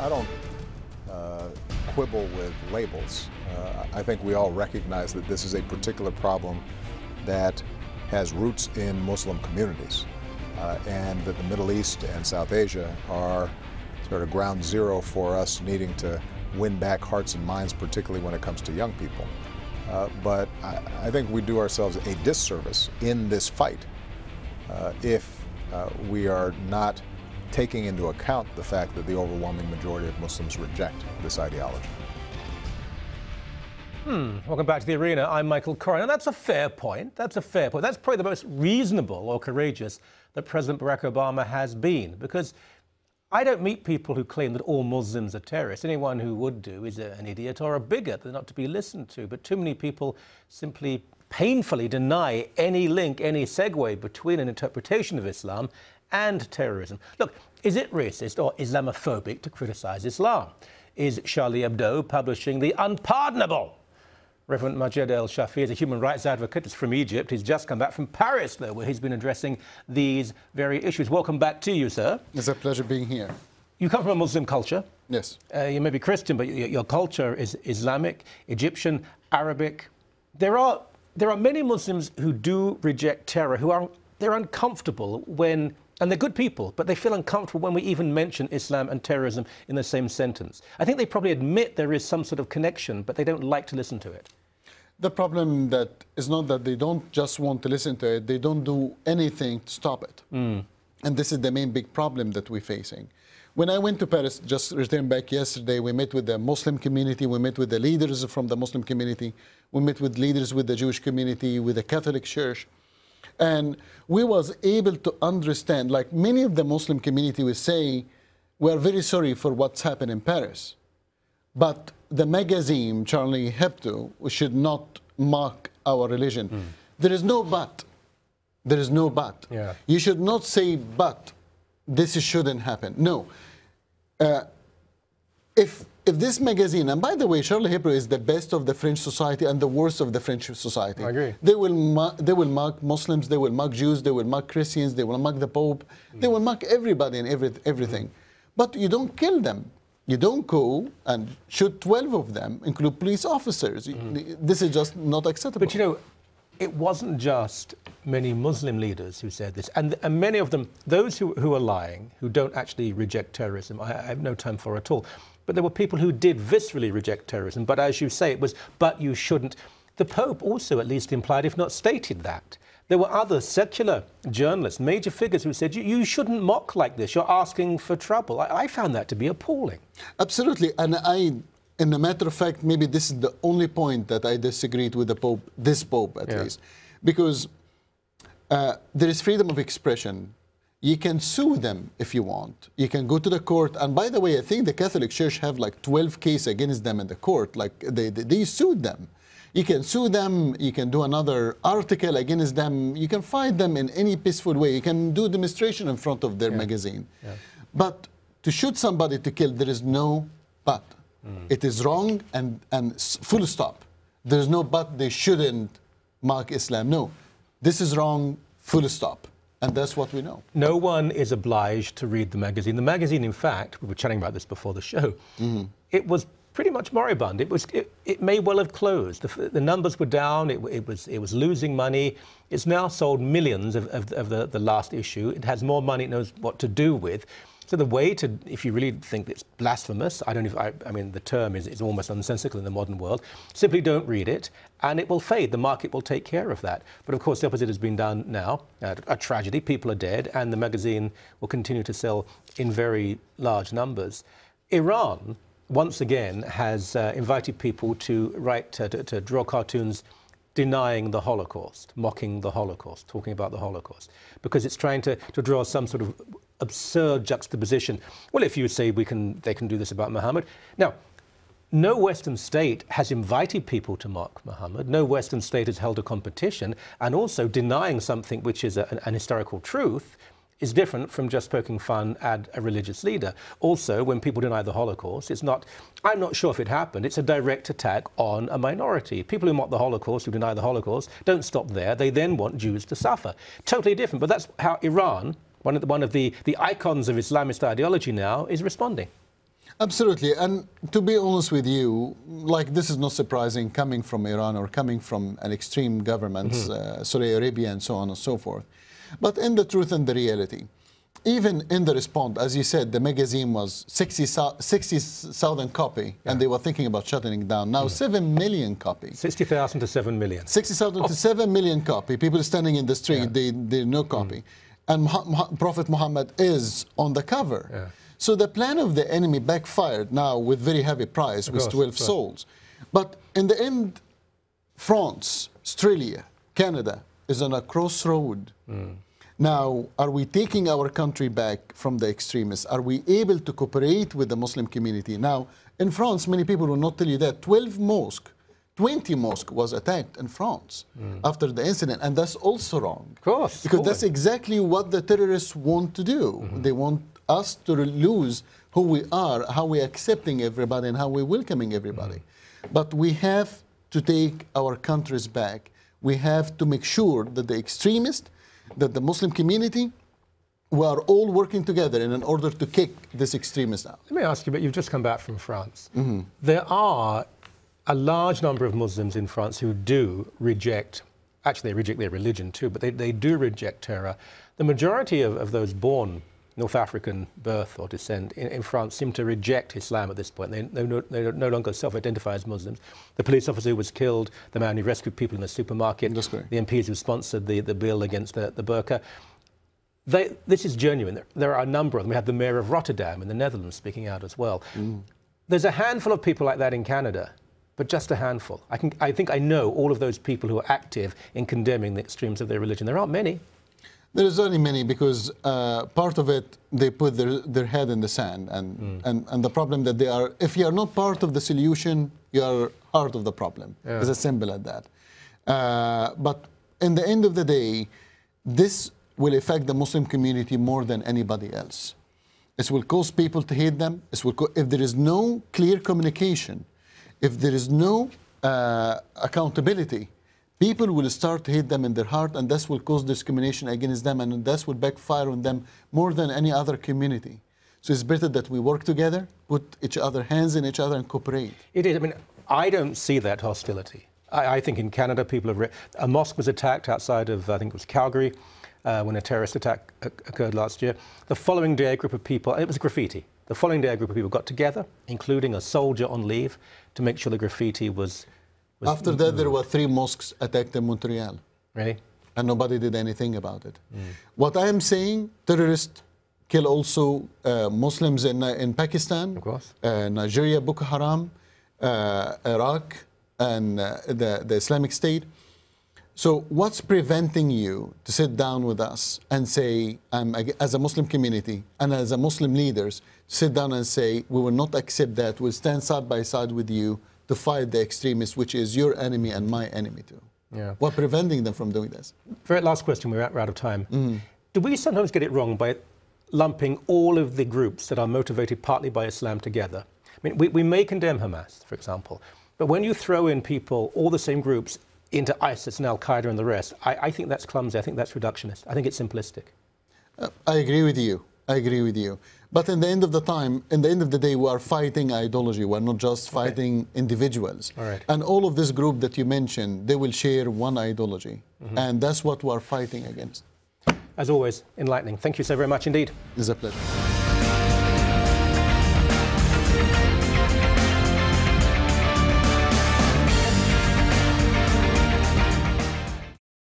I don't quibble with labels. I think we all recognize that this is a particular problem that has roots in Muslim communities, and that the Middle East and South Asia are sort of ground zero for us needing to win back hearts and minds, particularly when it comes to young people. But I think we do ourselves a disservice in this fight if we are not taking into account the fact that the overwhelming majority of Muslims reject this ideology. Welcome back to the arena. I'm Michael Corrin, and that's a fair point. That's a fair point. That's probably the most reasonable or courageous that President Barack Obama has been, because I don't meet people who claim that all Muslims are terrorists. Anyone who would do is an idiot or a bigot. They're not to be listened to. But too many people simply painfully deny any link, any segue between an interpretation of Islam and terrorism. Look, is it racist or Islamophobic to criticize Islam? Is Charlie Hebdo publishing the unpardonable? Reverend Majed el-Shafie is a human rights advocate. He's from Egypt. He's just come back from Paris, though, where he's been addressing these very issues. Welcome back to you, sir. It's a pleasure being here. You come from a Muslim culture. Yes. You may be Christian, but your culture is Islamic, Egyptian, Arabic. There are many Muslims who do reject terror, they're uncomfortable when, and they're good people, but they feel uncomfortable when we even mention Islam and terrorism in the same sentence. I think they probably admit there is some sort of connection, but they don't like to listen to it. The problem that is not that they don't just want to listen to it, they don't do anything to stop it. And this is the main big problem that we're facing. When I went to Paris, just returned back yesterday, we met with the Muslim community, we met with the leaders from the Muslim community, we met with leaders with the Jewish community, with the Catholic Church. And we was able to understand, like many of the Muslim community will say, we are very sorry for what's happened in Paris. But the magazine, Charlie Hebdo, should not mock our religion. There is no but. There is no but. Yeah. You should not say, but this shouldn't happen. No. If this magazine, and by the way, Charlie Hebdo is the best of the French society and the worst of the French society. I agree. They will mock Muslims, they will mock Jews, they will mock Christians, they will mock the Pope, they will mock everybody and everything. But you don't kill them. You don't go and shoot 12 of them, include police officers. This is just not acceptable. But you know, it wasn't just many Muslim leaders who said this, and many of them, those who are lying, who don't actually reject terrorism, I have no time for at all. But there were people who did viscerally reject terrorism. But as you say, it was, but you shouldn't. The Pope also at least implied, if not stated, that. There were other secular journalists, major figures, who said, you shouldn't mock like this. You're asking for trouble. I found that to be appalling. Absolutely. And in a matter of fact, maybe this is the only point that I disagreed with the Pope, this Pope at least. Because there is freedom of expression. You can sue them if you want. You can go to the court. And by the way, I think the Catholic Church have like 12 cases against them in the court. Like they sued them. You can sue them. You can do another article against them. You can fight them in any peaceful way. You can do demonstration in front of their magazine. But to shoot somebody to kill, there is no but. It is wrong and full stop. There is no but. They shouldn't mock Islam. No, this is wrong, full stop. And that's what we know. No one is obliged to read the magazine. The magazine, in fact, we were chatting about this before the show, it was pretty much moribund. It may well have closed. The numbers were down. It was losing money. It's now sold millions of the last issue. It has more money. It knows what to do with. So the way to, if you really think it's blasphemous, I mean, the term is almost nonsensical in the modern world, simply don't read it, and it will fade. The market will take care of that. But of course, the opposite has been done now. A tragedy, people are dead, and the magazine will continue to sell in very large numbers. Iran, once again, has invited people to write, to draw cartoons denying the Holocaust, mocking the Holocaust, talking about the Holocaust, because it's trying to draw some sort of absurd juxtaposition. Well, if you say they can do this about Muhammad. Now, no Western state has invited people to mock Muhammad. No Western state has held a competition, and also denying something which is an historical truth is different from just poking fun at a religious leader. Also, when people deny the Holocaust, it's not, I'm not sure if it happened, it's a direct attack on a minority. People who mock the Holocaust, who deny the Holocaust, don't stop there. They then want Jews to suffer. Totally different. But that's how Iran, one of the icons of Islamist ideology now, is responding. Absolutely. And to be honest with you, like this is not surprising coming from Iran or coming from an extreme governments, Saudi Arabia and so on and so forth. But in the truth and the reality, even in the response, as you said, the magazine was 60,000 copy, and they were thinking about shutting it down. Now 7 million copies. 60,000 to 7 million. 60,000 to 7 million copy. People standing in the street, they no copy. And Prophet Muhammad is on the cover. Yeah. So the plan of the enemy backfired now with very heavy price, with 12 souls. But in the end, France, Australia, Canada is on a crossroad. Now, are we taking our country back from the extremists? Are we able to cooperate with the Muslim community? Now, in France, many people will not tell you that 20 mosques was attacked in France after the incident, and that's also wrong. Of course. Because that's exactly what the terrorists want to do. They want us to lose who we are, how we're accepting everybody, and how we're welcoming everybody. But we have to take our countries back. We have to make sure that the extremists, that the Muslim community, we are all working together in order to kick this extremist out. Let me ask you, but you've just come back from France. There are a large number of Muslims in France who do reject, actually they reject their religion too, but they do reject terror. The majority of those born North African birth or descent in France seem to reject Islam at this point. They no longer self-identify as Muslims. The police officer who was killed, the man who rescued people in the supermarket, the MPs who sponsored the bill against the burqa. This is genuine. There are a number of them. We had the mayor of Rotterdam in the Netherlands speaking out as well. There's a handful of people like that in Canada, but just a handful. I think I know all of those people who are active in condemning the extremes of their religion. There aren't many. There is only many because part of it, they put their head in the sand. And the problem that they are, if you are not part of the solution, you are part of the problem. It's as simple as that. But in the end of the day, this will affect the Muslim community more than anybody else. It will cause people to hate them. If there is no clear communication, if there is no accountability, people will start to hate them in their heart, and this will cause discrimination against them, and this will backfire on them more than any other community. So it's better that we work together, put each other hands in each other, and cooperate. It is. I mean, I don't see that hostility. I think in Canada, people have... A mosque was attacked outside of, I think it was Calgary, when a terrorist attack occurred last year. The following day, a group of people... It was graffiti. The following day, a group of people got together, including a soldier on leave, to make sure the graffiti was After that, there were 3 mosques attacked in Montreal. Really? And nobody did anything about it. What I am saying, terrorists kill also Muslims in Pakistan, of course. Nigeria, Boko Haram, Iraq, and the Islamic State. So what's preventing you to sit down with us and say, as a Muslim community and as a Muslim leaders, sit down and say, we will not accept that, we'll stand side by side with you to fight the extremists, which is your enemy and my enemy too. Yeah. What preventing them from doing this? Very last question, we're out of time. Do we sometimes get it wrong by lumping all of the groups that are motivated partly by Islam together? I mean, we may condemn Hamas, for example, but when you throw in people, all the same groups, into ISIS and Al-Qaeda and the rest, I think that's clumsy, I think that's reductionist, I think it's simplistic. I agree with you. I agree with you. But in the end of the time, in the end of the day, we are fighting ideology. We're not just fighting individuals. All right. And all of this group that you mentioned, they will share one ideology. And that's what we're fighting against. As always, enlightening. Thank you so very much indeed. It's a pleasure.